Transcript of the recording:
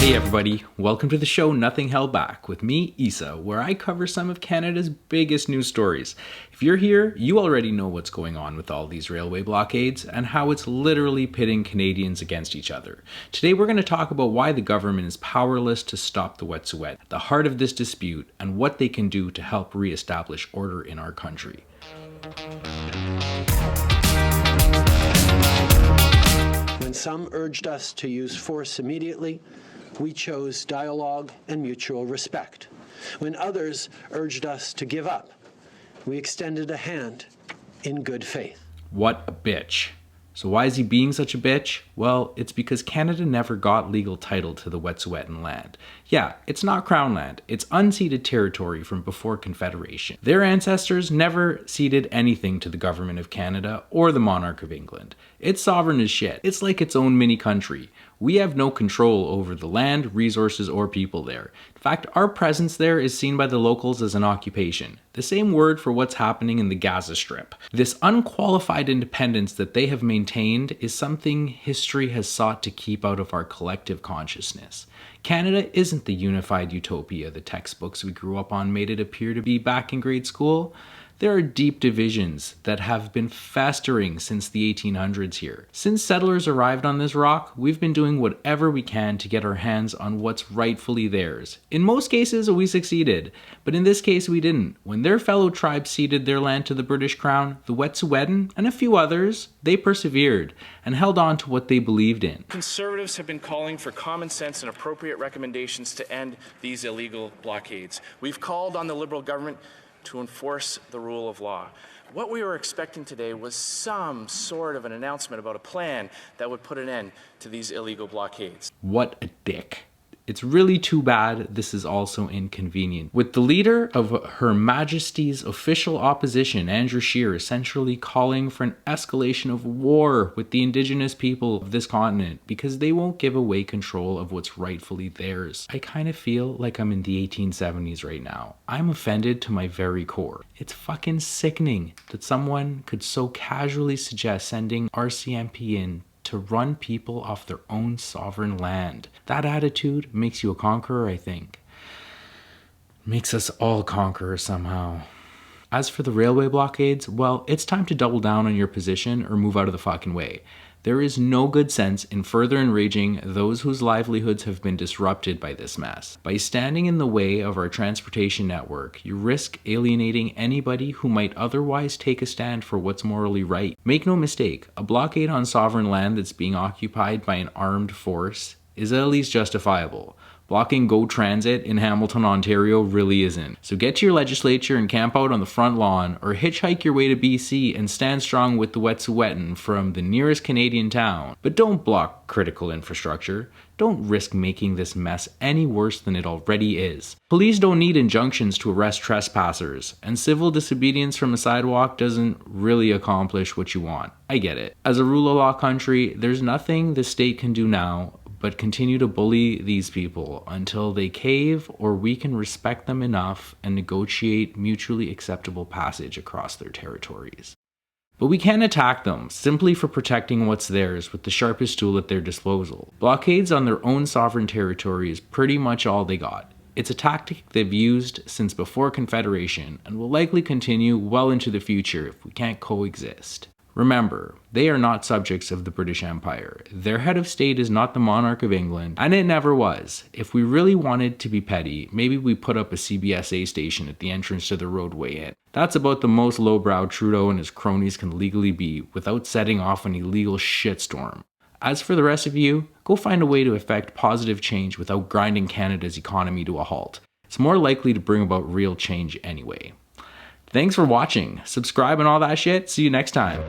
Hey everybody, welcome to the show Nothing Held Back with me, Isa, where I cover some of Canada's biggest news stories. If you're here, you already know what's going on with all these railway blockades and how it's literally pitting Canadians against each other. Today we're going to talk about why the government is powerless to stop the Wet'suwet'en, at the heart of this dispute, and what they can do to help re-establish order in our country. When some urged us to use force immediately, we chose dialogue and mutual respect. When others urged us to give up, we extended a hand in good faith. What a bitch. So why is he being such a bitch? Well, it's because Canada never got legal title to the Wet'suwet'en land. Yeah, it's not Crown land, it's unceded territory from before Confederation. Their ancestors never ceded anything to the government of Canada or the monarch of England. It's sovereign as shit. It's like its own mini country. We have no control over the land, resources, or people there. In fact, our presence there is seen by the locals as an occupation. The same word for what's happening in the Gaza Strip. This unqualified independence that they have maintained is something history has sought to keep out of our collective consciousness. Canada isn't the unified utopia the textbooks we grew up on made it appear to be back in grade school. There are deep divisions that have been festering since the 1800s here. Since settlers arrived on this rock, we've been doing whatever we can to get our hands on what's rightfully theirs. In most cases, we succeeded, but in this case we didn't. When their fellow tribes ceded their land to the British Crown, the Wet'suwet'en, and a few others, they persevered and held on to what they believed in. Conservatives have been calling for common sense and appropriate recommendations to end these illegal blockades. We've called on the Liberal government to enforce the rule of law. What we were expecting today was some sort of an announcement about a plan that would put an end to these illegal blockades. What a dick. It's really too bad this is also inconvenient. With the leader of Her Majesty's official opposition, Andrew Scheer, essentially calling for an escalation of war with the Indigenous people of this continent because they won't give away control of what's rightfully theirs. I kind of feel like I'm in the 1870s right now. I'm offended to my very core. It's fucking sickening that someone could so casually suggest sending RCMP in to run people off their own sovereign land. That attitude makes you a conqueror, I think. Makes us all conquerors somehow. As for the railway blockades, well, it's time to double down on your position or move out of the fucking way. There is no good sense in further enraging those whose livelihoods have been disrupted by this mess. By standing in the way of our transportation network, you risk alienating anybody who might otherwise take a stand for what's morally right. Make no mistake, a blockade on sovereign land that's being occupied by an armed force is at least justifiable. Blocking GO Transit in Hamilton, Ontario really isn't. So get to your legislature and camp out on the front lawn, or hitchhike your way to BC and stand strong with the Wet'suwet'en from the nearest Canadian town. But don't block critical infrastructure. Don't risk making this mess any worse than it already is. Police don't need injunctions to arrest trespassers, and civil disobedience from a sidewalk doesn't really accomplish what you want. I get it. As a rule of law country, there's nothing the state can do now but continue to bully these people until they cave or we can respect them enough and negotiate mutually acceptable passage across their territories. But we can't attack them simply for protecting what's theirs with the sharpest tool at their disposal. Blockades on their own sovereign territory is pretty much all they got. It's a tactic they've used since before Confederation and will likely continue well into the future if we can't coexist. Remember, they are not subjects of the British Empire. Their head of state is not the monarch of England, and it never was. If we really wanted to be petty, maybe we put up a CBSA station at the entrance to the roadway in. That's about the most lowbrow Trudeau and his cronies can legally be without setting off an illegal shitstorm. As for the rest of you, go find a way to effect positive change without grinding Canada's economy to a halt. It's more likely to bring about real change anyway. Thanks for watching. Subscribe and all that shit. See you next time.